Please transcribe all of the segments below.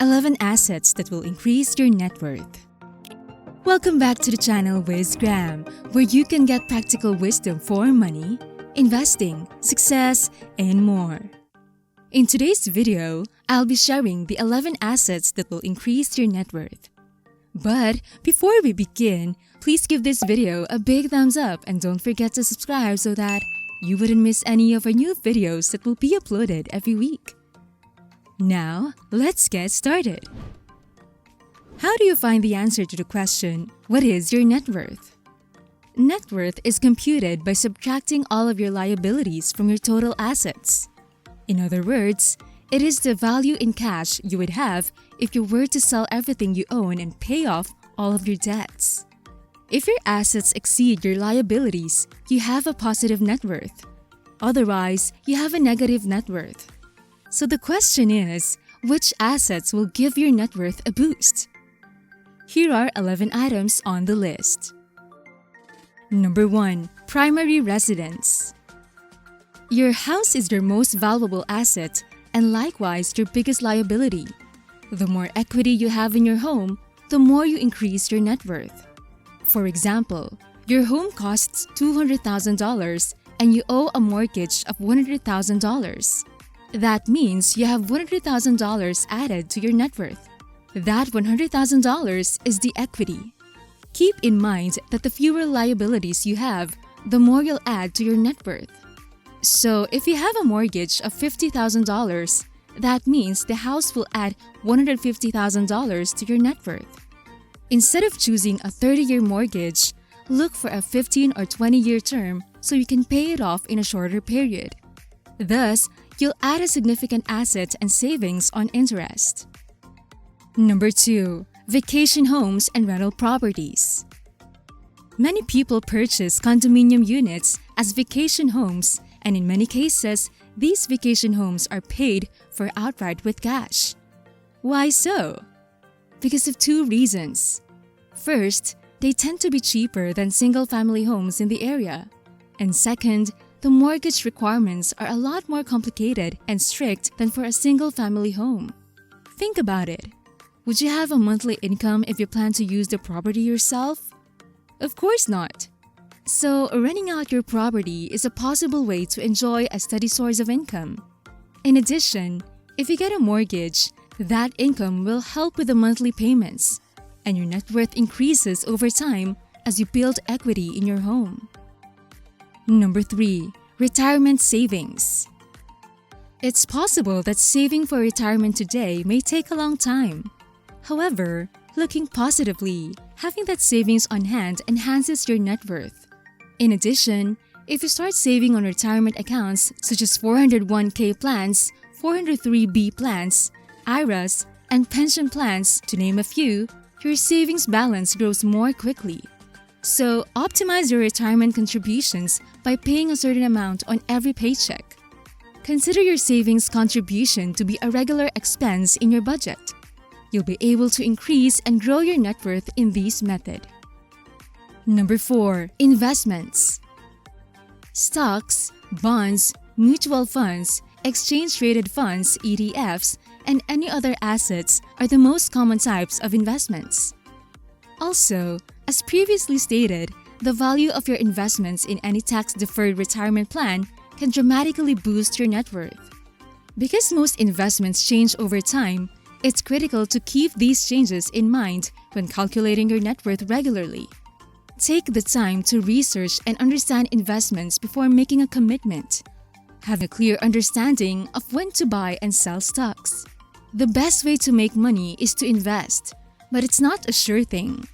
11 assets that will increase your net worth. Welcome back to the channel WISGRAM, where you can get practical wisdom for money, investing, success, and more. In today's video, I'll be sharing the 11 assets that will increase your net worth. But before we begin, please give this video a big thumbs up and don't forget to subscribe so that you wouldn't miss any of our new videos that will be uploaded every week. Now, let's get started. How do you find the answer to the question, what is your net worth? Net worth is computed by subtracting all of your liabilities from your total assets. In other words, it is the value in cash you would have if you were to sell everything you own and pay off all of your debts. If your assets exceed your liabilities, you have a positive net worth. Otherwise, you have a negative net worth. So the question is, which assets will give your net worth a boost? Here are 11 items on the list. Number 1. Primary residence. Your house is your most valuable asset and likewise your biggest liability. The more equity you have in your home, the more you increase your net worth. For example, your home costs $200,000 and you owe a mortgage of $100,000. That means you have $100,000 added to your net worth. That $100,000 is the equity. Keep in mind that the fewer liabilities you have, the more you'll add to your net worth. So if you have a mortgage of $50,000, that means the house will add $150,000 to your net worth. Instead of choosing a 30-year mortgage, look for a 15 or 20-year term so you can pay it off in a shorter period. Thus, you'll add a significant asset and savings on interest. Number 2. Vacation homes and rental properties. Many people purchase condominium units as vacation homes, and in many cases, these vacation homes are paid for outright with cash. Why so? Because of two reasons. First, they tend to be cheaper than single-family homes in the area. And second, the mortgage requirements are a lot more complicated and strict than for a single-family home. Think about it. Would you have a monthly income if you plan to use the property yourself? Of course not. So, renting out your property is a possible way to enjoy a steady source of income. In addition, if you get a mortgage, that income will help with the monthly payments, and your net worth increases over time as you build equity in your home. Number 3. Retirement savings. It's possible that saving for retirement today may take a long time. However, looking positively, having that savings on hand enhances your net worth. In addition, if you start saving on retirement accounts such as 401k plans, 403b plans, IRAs, and pension plans, to name a few, your savings balance grows more quickly. So, optimize your retirement contributions by paying a certain amount on every paycheck. Consider your savings contribution to be a regular expense in your budget. You'll be able to increase and grow your net worth in this method. Number 4. Investments. Stocks, bonds, mutual funds, exchange-traded funds, ETFs, and any other assets are the most common types of investments. Also, as previously stated, the value of your investments in any tax-deferred retirement plan can dramatically boost your net worth. Because most investments change over time, it's critical to keep these changes in mind when calculating your net worth regularly. Take the time to research and understand investments before making a commitment. Have a clear understanding of when to buy and sell stocks. The best way to make money is to invest, but it's not a sure thing.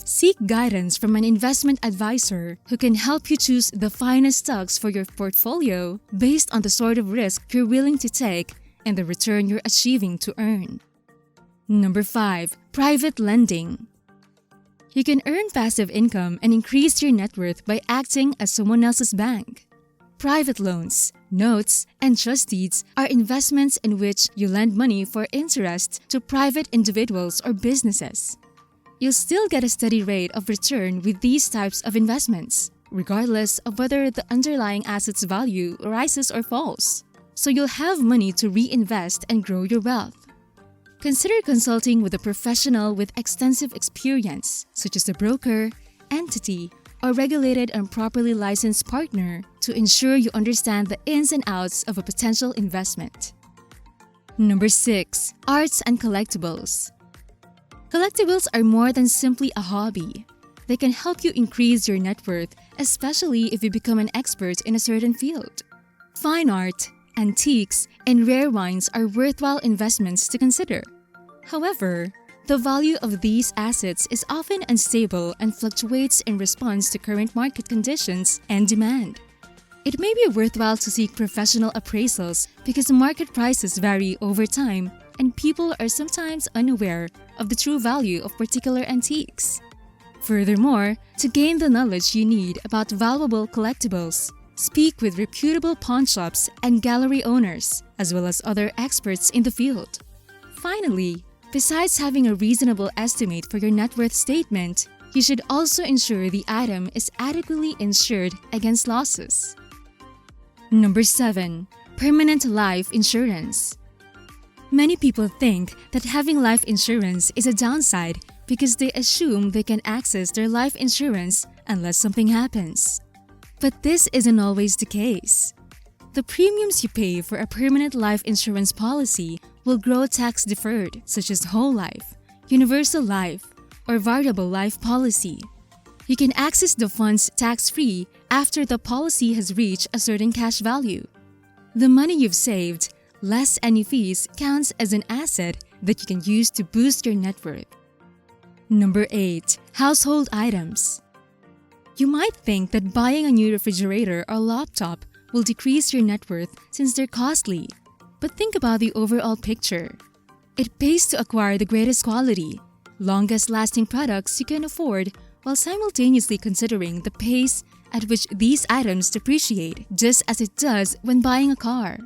Seek guidance from an investment advisor who can help you choose the finest stocks for your portfolio based on the sort of risk you're willing to take and the return you're achieving to earn. Number 5. Private lending. You can earn passive income and increase your net worth by acting as someone else's bank. Private loans, notes, and trust deeds are investments in which you lend money for interest to private individuals or businesses. You'll still get a steady rate of return with these types of investments, regardless of whether the underlying asset's value rises or falls. So you'll have money to reinvest and grow your wealth. Consider consulting with a professional with extensive experience, such as a broker, entity, or regulated and properly licensed partner to ensure you understand the ins and outs of a potential investment. Number 6. Arts and collectibles. Collectibles are more than simply a hobby. They can help you increase your net worth, especially if you become an expert in a certain field. Fine art, antiques, and rare wines are worthwhile investments to consider. However, the value of these assets is often unstable and fluctuates in response to current market conditions and demand. It may be worthwhile to seek professional appraisals because market prices vary over time and people are sometimes unaware of the true value of particular antiques. Furthermore, to gain the knowledge you need about valuable collectibles, speak with reputable pawnshops and gallery owners, as well as other experts in the field. Finally, besides having a reasonable estimate for your net worth statement, you should also ensure the item is adequately insured against losses. Number 7. Permanent life insurance. Many people think that having life insurance is a downside because they assume they can access their life insurance unless something happens. But this isn't always the case. The premiums you pay for a permanent life insurance policy will grow tax-deferred, such as whole life, universal life, or variable life policy. You can access the funds tax-free after the policy has reached a certain cash value. The money you've saved, less any fees, counts as an asset that you can use to boost your net worth. Number 8. Household items. You might think that buying a new refrigerator or laptop will decrease your net worth since they're costly. But think about the overall picture. It pays to acquire the greatest quality, longest-lasting products you can afford while simultaneously considering the pace at which these items depreciate, just as it does when buying a car.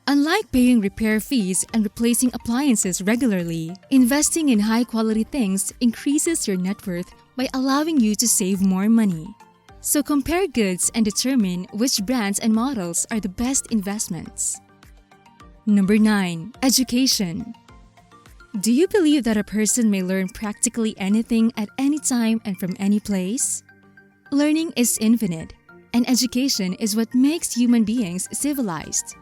Unlike paying repair fees and replacing appliances regularly, investing in high-quality things increases your net worth by allowing you to save more money. So compare goods and determine which brands and models are the best investments. Number 9. Education. Do you believe that a person may learn practically anything at any time and from any place? Learning is infinite, and education is what makes human beings civilized.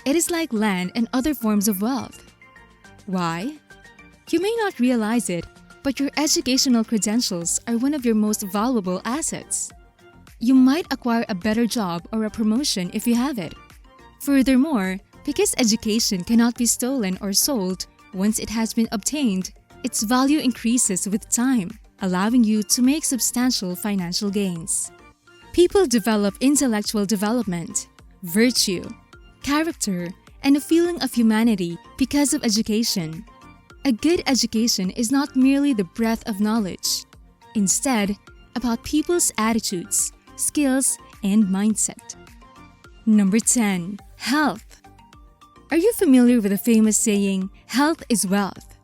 It is like land and other forms of wealth. Why? You may not realize it, but your educational credentials are one of your most valuable assets. You might acquire a better job or a promotion if you have it. Furthermore, because education cannot be stolen or sold, once it has been obtained, its value increases with time, allowing you to make substantial financial gains. People develop intellectual development, virtue, character, and a feeling of humanity because of education. A good education is not merely the breadth of knowledge. Instead, about people's attitudes, skills, and mindset. Number 10. Health. Are you familiar with the famous saying, "Health is wealth"?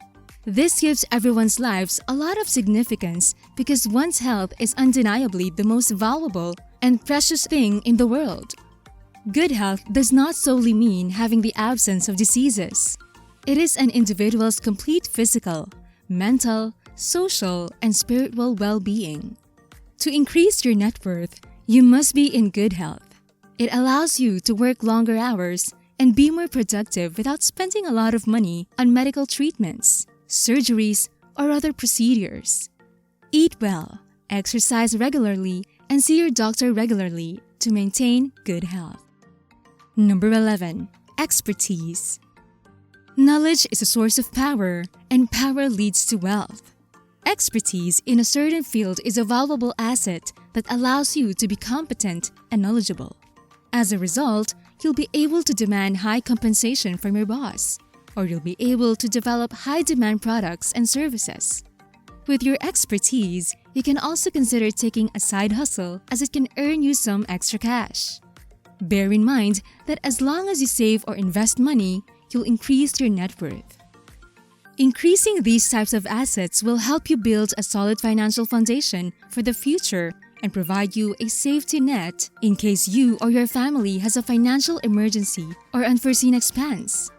This gives everyone's lives a lot of significance because one's health is undeniably the most valuable and precious thing in the world. Good health does not solely mean having the absence of diseases. It is an individual's complete physical, mental, social, and spiritual well-being. To increase your net worth, you must be in good health. It allows you to work longer hours and be more productive without spending a lot of money on medical treatments, surgeries, or other procedures. Eat well, exercise regularly, and see your doctor regularly to maintain good health. Number 11. Expertise. Knowledge is a source of power, and power leads to wealth. Expertise in a certain field is a valuable asset that allows you to be competent and knowledgeable. As a result, you'll be able to demand high compensation from your boss, or you'll be able to develop high-demand products and services. With your expertise, you can also consider taking a side hustle as it can earn you some extra cash. Bear in mind that as long as you save or invest money, you'll increase your net worth. Increasing these types of assets will help you build a solid financial foundation for the future and provide you a safety net in case you or your family has a financial emergency or unforeseen expense.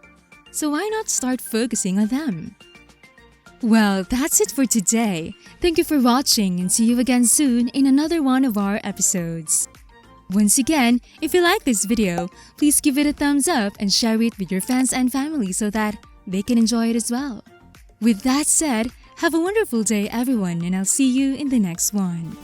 So why not start focusing on them? Well, that's it for today. Thank you for watching and see you again soon in another one of our episodes. Once again, if you like this video, please give it a thumbs up and share it with your friends and family so that they can enjoy it as well. With that said, have a wonderful day everyone, and I'll see you in the next one.